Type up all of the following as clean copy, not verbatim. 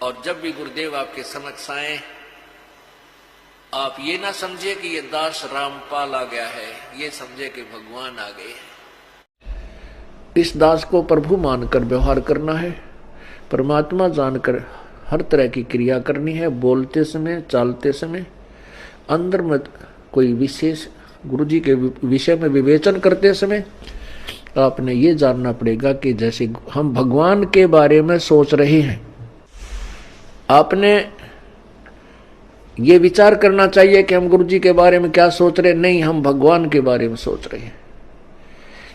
और जब भी गुरुदेव आपके समक्ष आए, आप ये ना समझे कि ये दास रामपाल आ गया है, ये समझे कि भगवान आ गए हैं। इस दास को प्रभु मानकर व्यवहार करना है, परमात्मा जानकर हर तरह की क्रिया करनी है। बोलते समय, चालते समय अंदर में कोई विशेष गुरु जी के विषय में विवेचन करते समय आपने ये जानना पड़ेगा कि जैसे हम भगवान के बारे में सोच रहे हैं, आपने ये विचार करना चाहिए कि हम गुरु जी के बारे में क्या सोच रहे हैं। नहीं, हम भगवान के बारे में सोच रहे हैं।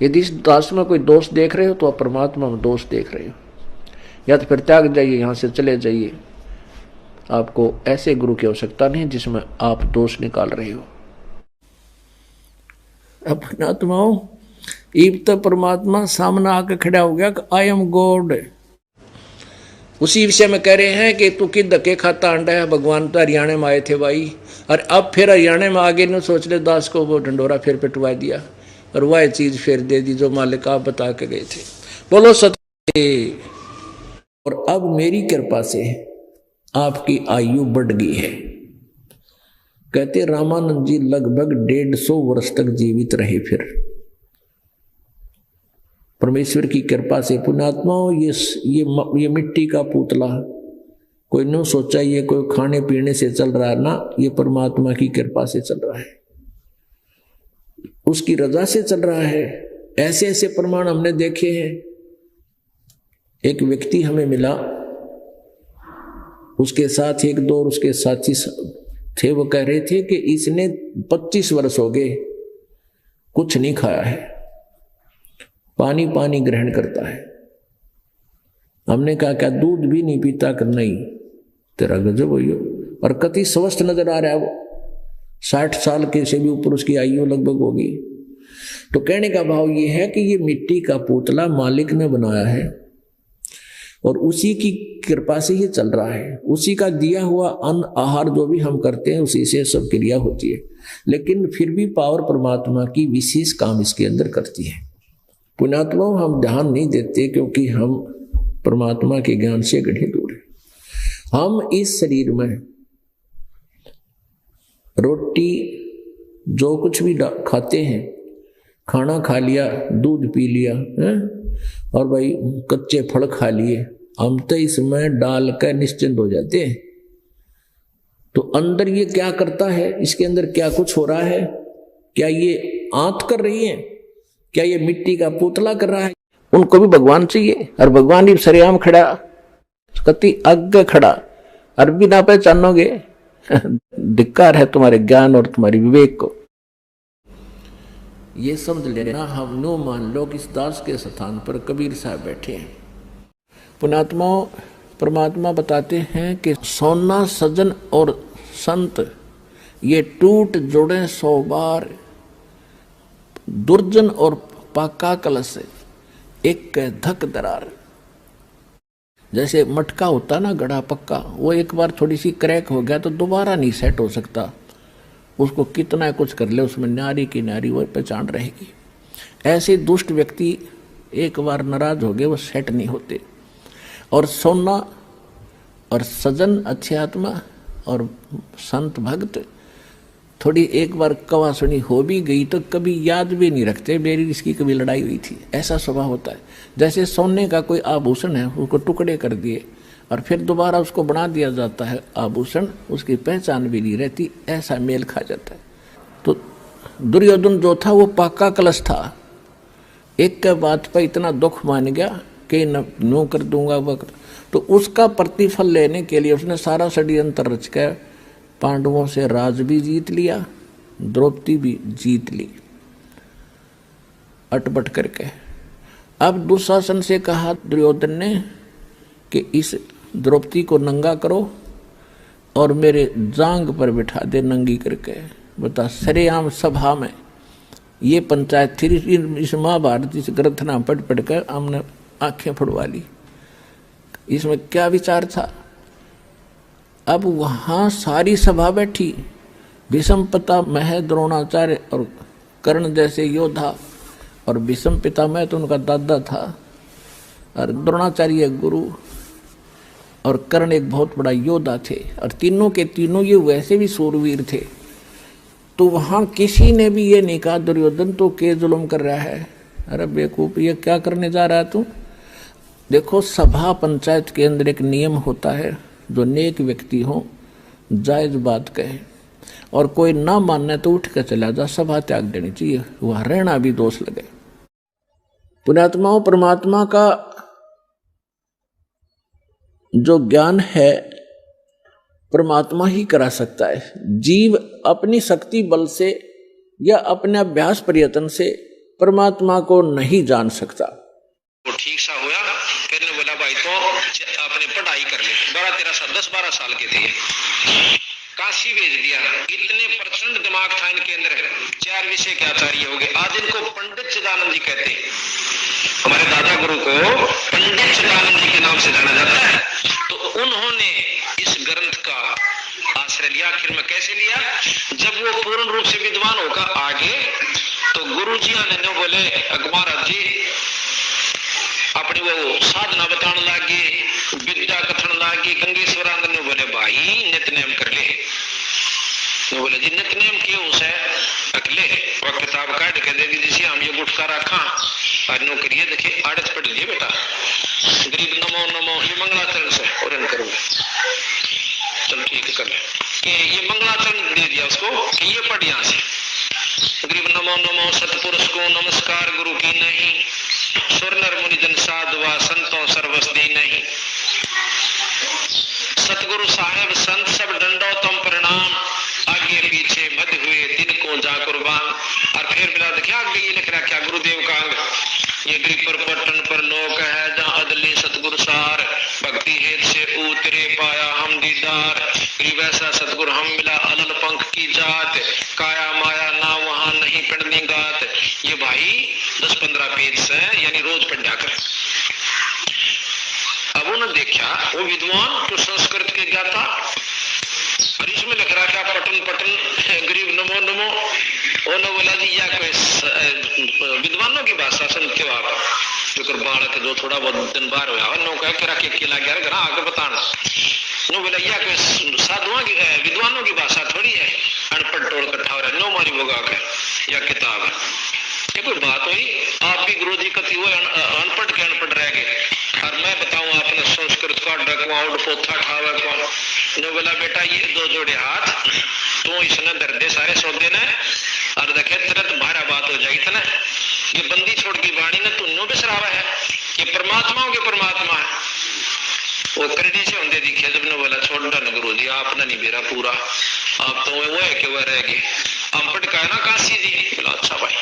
यदि इस दास में कोई दोष देख रहे हो तो आप परमात्मा में दोष देख रहे हो, या तो फिर त्याग जाइए, यहां से चले जाइए। आपको ऐसे गुरु की आवश्यकता नहीं जिसमें आप दोष निकाल रहे हो। अपने आत्माओं, ईब तो परमात्मा सामने आकर खड़ा हो गया कि आई एम गॉड। उसी विषय में कह रहे हैं कि तू किद धक्के खाता अंडा है, भगवान तो हरियाणा में आए थे भाई, और अब फिर हरियाणा में आगे न सोच ले, दास को वो ढंडोरा फिर पिटवा दिया और वह चीज फिर दे दी जो मालिक आप बता के गए थे। बोलो सत्य। और अब मेरी कृपा से आपकी आयु बढ़ गई है। कहते रामानंद जी लगभग 150 वर्ष तक जीवित रहे। फिर परमेश्वर की कृपा से पुण्यात्माओं, ये मिट्टी का पुतला कोई न सोचा ये कोई खाने पीने से चल रहा है ना, ये परमात्मा की कृपा से चल रहा है, उसकी रजा से चल रहा है। ऐसे ऐसे प्रमाण हमने देखे हैं। एक व्यक्ति हमें मिला, उसके साथ एक दो और उसके साथी थे, वो कह रहे थे कि इसने 25 वर्ष हो गए कुछ नहीं खाया है, पानी पानी ग्रहण करता है। हमने कहा क्या दूध भी नहीं पीता? कर नहीं, तेरा गजब हो। और कति स्वस्थ नजर आ रहा है वो, 60 साल के से भी ऊपर उसकी आयु लगभग होगी। तो कहने का भाव ये है कि ये मिट्टी का पुतला मालिक ने बनाया है और उसी की कृपा से ये चल रहा है। उसी का दिया हुआ अन्न आहार जो भी हम करते हैं उसी से सब क्रिया होती है, लेकिन फिर भी पावर परमात्मा की विशेष काम इसके अंदर करती है। पुण्यात्मा हम ध्यान नहीं देते क्योंकि हम परमात्मा के ज्ञान से गढ़े दूर हैं। हम इस शरीर में रोटी जो कुछ भी खाते हैं, खाना खा लिया, दूध पी लिया है? और भाई कच्चे फल खा लिए, हम तो इसमें डाल कर निश्चिंत हो जाते हैं। तो अंदर ये क्या करता है, इसके अंदर क्या कुछ हो रहा है? क्या ये आंत कर रही है? क्या ये मिट्टी का पुतला कर रहा है? उनको भी भगवान चाहिए, और भगवान ही सरेआम खड़ा, कति आगे खड़ा, और भी ना पहचानोगे। धिक्कार है तुम्हारे ज्ञान और तुम्हारी विवेक को। ये समझ लेना, हम नो मान लो कि इस दास के स्थान पर कबीर साहब बैठे हैं। पुण्यात्माओं, परमात्मा बताते हैं कि सोना सजन और संत ये टूट जुड़े 100 बार, दुर्जन और पाका कलश एक धक दरार। जैसे मटका होता ना गड़ा पक्का, वो एक बार थोड़ी सी क्रैक हो गया तो दोबारा नहीं सेट हो सकता, उसको कितना कुछ कर ले उसमें न्यारी की न्यारी वो पहचान रहेगी। ऐसे दुष्ट व्यक्ति एक बार नाराज हो गए वो सेट नहीं होते। और सोना और सजन अच्छी आत्मा और संत भक्त थोड़ी एक बार कवा सुनी हो भी गई तो कभी याद भी नहीं रखते मेरी इसकी कभी लड़ाई हुई थी, ऐसा स्वभाव होता है। जैसे सोने का कोई आभूषण है, उसको टुकड़े कर दिए और फिर दोबारा उसको बना दिया जाता है आभूषण, उसकी पहचान भी नहीं रहती, ऐसा मेल खा जाता है। तो दुर्योधन जो था वो पाका कलश था, एक के बात पर इतना दुख मान गया कि नो कर दूंगा वक्त, तो उसका प्रतिफल लेने के लिए उसने सारा षड्यंत्र रच कर पांडवों से राज भी जीत लिया, द्रौपदी भी जीत ली अटपट करके। अब दुशासन से कहा दुर्योधन ने कि इस द्रौपदी को नंगा करो और मेरे जांग पर बिठा दे नंगी करके। बता, सरेआम सभा में ये पंचायत थी। इस महाभारत इस ग्रंथना पढ़ कर हमने आंखें फुड़वा ली। इसमें क्या विचार था? अब वहां सारी सभा बैठी, भीष्म पितामह द्रोणाचार्य और कर्ण जैसे योद्धा, और भीष्म पितामह तो उनका दादा था और द्रोणाचार्य गुरु, और कर्ण एक बहुत बड़ा योद्धा थे, और तीनों के तीनों ये वैसे भी सूरवीर थे। तो वहां किसी ने भी ये नहीं कहा दुर्योधन तो के जुल्म कर रहा है, अरे बेवकूफ ये क्या करने जा रहा है तू। देखो सभा पंचायत के अंदर एक नियम होता है, जो नेक व्यक्ति हो जायज बात कहे, और कोई ना मानने तो उठ कर चला जा, सभा त्याग देनी चाहिए, वह रहना भी दोष लगे। पुण्यात्माओं, परमात्मा का जो ज्ञान है परमात्मा ही करा सकता है। जीव अपनी शक्ति बल से या अपने अभ्यास प्रयत्न से परमात्मा को नहीं जान सकता। वो ठीक सा हुआ, फिर ने बोला भाई तो आपने पढ़ाई कर ले। 10-12 साल के थे, काशी भेज दिया। इतने प्रचंड दिमाग था इनके अंदर, 4 विषय के आचार्य हो गए। आज इनको पंडित चिदानंद जी कहते हैं। हमारे दादा गुरु को पंडित चिदानंद जी के नाम से जाना जाता है। तो उन्होंने इस ग्रंथ का आश्रय लिया। आखिर में कैसे लिया? जब वो पूर्ण रूप से विद्वान होगा आगे, तो गुरु जी ने बोले महाराज जी अपनी वो साधना बताने लगे, विद्या कथन लगे। गंगेश्वरानंद ने बोले भाई नित्यनेम कर ले। तो बोले जी नित्यनेम क्यों है अकेले? वह किताब काट के दे दी जिसे हम ये गुटका रखा और नो करिए, देखिए आड़त पढ़ लीजिए बेटा, गरीब नमो नमो ये मंगलाचरण से और करो। चल ठीक है कर ले कि ये मंगलाचरण दे दिया उसको कि ये पढ़ यहां से, गरीब नमो नमो सतपुरुष को नमस्कार गुरु की नहीं, सुर नर मुनि जन साधुआ संतों सर्वस दी नहीं, सतगुरु साहेब संत सब डंडो तुम प्रणाम, आगे पीछे मध्य हुए दिन को जा कुर्बान। और फिर मिला देखिए आगे ये लिख रहा क्या गुरुदेव का अंग, ये गरीब पर पटन पर लोक है जहाँ अदले सतगुरु सार, भक्ति हेत से उतरे पाया हम दीदार, गरीब ऐसा सतगुरु हम मिला अलल पंख की जात, काया माया ना वहां नहीं पढ़नी गात। ये भाई 10-15 पेज से यानी रोज पढ़ा कर। अब उन्होंने देखा वो विद्वान तो संस्कृत के ज्ञाता, और इसमें लिख रहा क्या पटन पटन गरीब नमो नमो। उन्होंने बोला जी या कोई विद्वानों की भाषा सुनते हो आप, जो बालक जो थोड़ा बहुत दिन बार हुआ नो कह के रखे केला गया घर आगे बताना। नो बोला या कोई साधुओं की विद्वानों की भाषा थोड़ी है, अनपढ़ टोल कट्ठा हो रहा है, नो मारी बोगा के या किताब है। ये कोई बात हुई? आप भी गुरु जी कति हुए अनपढ़ के अनपढ़ रह गए, और मैं बताऊं आपने संस्कृत का डकवाउंड पोथा ठावा कौन। नो बोला बेटा ये 2 जोड़े हाथ तो इसने दर्दे सारे सौदे ने, और देखे तुरंत भारा बात हो जाएगी था। ये बंदी छोड़ की वाणी ने तुन्नो बिसरावा है, ये परमात्माओं के परमात्मा है। वो करने से होंगे दिखे जब ने बोला छोड़ डा गुरु जी आपने नहीं बेरा पूरा, आप तो वो है कि वह रह गए। अम्पट का है ना काशी जी। बोला अच्छा भाई।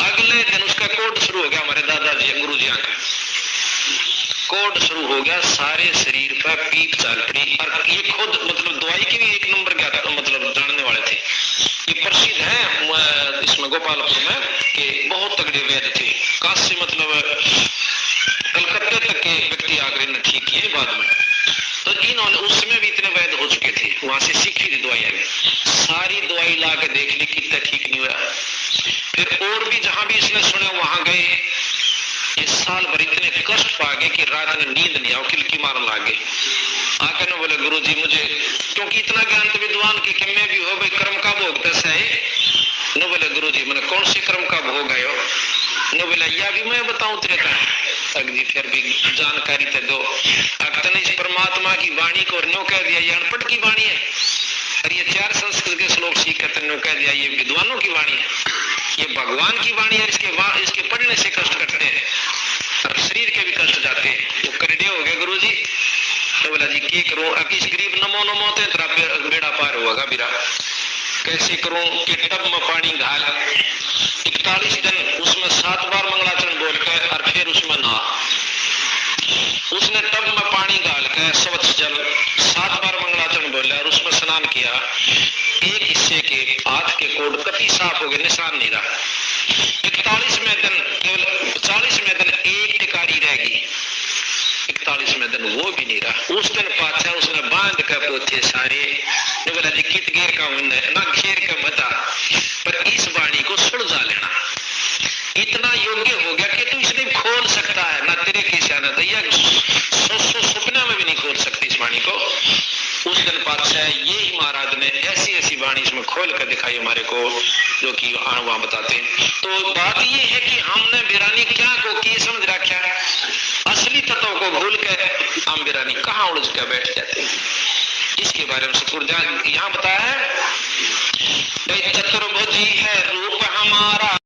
अगले दिन उसका कोड शुरू हो गया, हमारे दादाजी गुरु जी का कोड शुरू हो गया, सारे शरीर पर पीप चाल पड़ी। और ये खुद मतलब दवाई की भी 1 नंबर क्या मतलब जानने वाले थे। ये प्रसिद्ध है इसमें गोपालपुर में कि बहुत तगड़े वैद्य थे, काशी मतलब कलकत्ते तक के व्यक्ति आकर इन्हें ठीक किए बाद में। तो इन्होंने उस समय भी इतने वैद्य हो चुके थे, वहां से सीखी थी दवाइयां, सारी दवाई ला के देख ली कितना ठीक नहीं हुआ। फिर और भी जहां भी इसने सुना वहां गए, ये साल भर इतने कष्ट पा गए कि रात में नींद नहीं आओ, किलकी मारने लगे। आकर ने बोले गुरु जी मुझे, क्योंकि इतना ज्ञान तो विद्वान की कि मैं भी हो भाई कर्म का भोग दस है। न बोले गुरु जी मैंने कौन से कर्म का भोग आयो? न बोला या भी मैं बताऊं तेरे का अगली फिर भी जानकारी ते दो। अक्तने इस परमात्मा की वाणी को नो कह दिया ये अनपढ़ की वाणी है, और ये 4 संस्कृत के श्लोक सीख कर नो कह दिया ये विद्वानों की वाणी है, ये भगवान की वाणी है। इसके पढ़ने से कष्ट कटते हैं और शरीर के भी कष्ट जाते हैं। वो करडे हो गए गुरु जी। तो बोला जी क्या करूं? अब इस गरीब नमो नमो ते तेरा बेड़ा पार होगा बिरा, कैसे करूं कि टब में पानी घाल 41 दिन उसमें 7 बार मंगलाचरण बोल के और फिर उसमें नहा। उसने टब में पानी डाल के स्वच्छ जल 7 बार मंगलाचरण बोला और उसमें स्नान किया। एक हिस्से के हाथ के कोड कति साफ हो गए, निशान नहीं रहा। 41वें दिन केवल 40वें दिन एक टिकारी रहेगी, 41वें दिन वो भी नहीं रहा। उस दिन पाचा उसने बांध कर पोथे सारे ने बोला जी कित घेर का ना घेर का मता, पर इस वाणी को सुलझा लेना। इतना योग्य हो गया कि तू इसने खोल सकता है, ना तेरे की शानत है, सपने में भी नहीं खोल ऐसी वाणी इसमें खोल कर दिखाई हमारे को, जो कि वहां बताते हैं। तो बात ये है कि हमने वीरानी क्या को की समझ रखा, असली तत्व को भूल के हम वीरानी कहाँ उलझ कर बैठ जाते हैं। इसके बारे में सतगुरु यहाँ बताया है, चतुर्भुजी है रूप हमारा।